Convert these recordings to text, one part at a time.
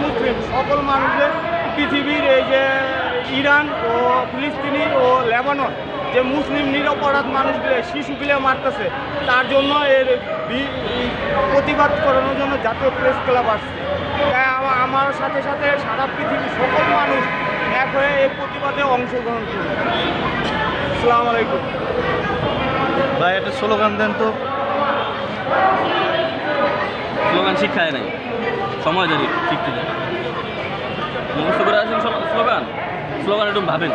মুসলিম সকল মানুষের পৃথিবীর এই যে ইরান ও ফিলিস্তিনি ও লেবানন যে মুসলিম নিরপরাধ মানুষগুলো শিশুগুলো মারতেছে, তার জন্য এর প্রতিবাদ করানোর জন্য জাতীয় প্রেস ক্লাব আসছে। তাই আমার সাথে সাথে সারা পৃথিবীর সকল মানুষ এক হয়ে এই প্রতিবাদে অংশগ্রহণ করবে। আসসালামু আলাইকুম। ভাই একটা স্লোগান দেন তো। স্লোগান শিক্ষায় নাই, সময় জানি শিখতে যায় মুখস্থ করে আসেন স্লোগান। স্লোগান একটু ভাবেন।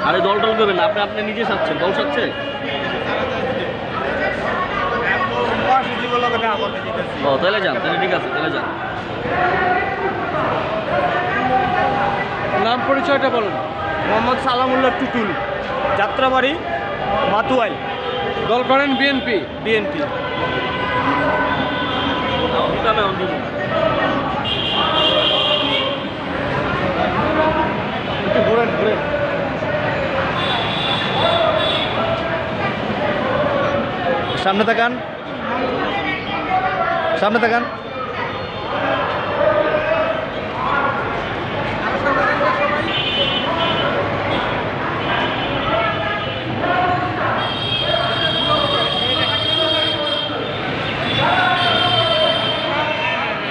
আরে দল টল করবেন না, আপনি নিজে চাচ্ছেন, দল চাচ্ছে। ও তাহলে যান, তাহলে ঠিক আছে, তাহলে যান। নাম পরিচয়টা বলুন। মোহাম্মদ সালামুল্লাহ টুটুল, যাত্রাবাড়ি, মাতুয়াইল। দল করেন বিএনপি। বিএনপি। ঘুরেন ঘুরেন। সামনে তাকান, সামনে তাকান।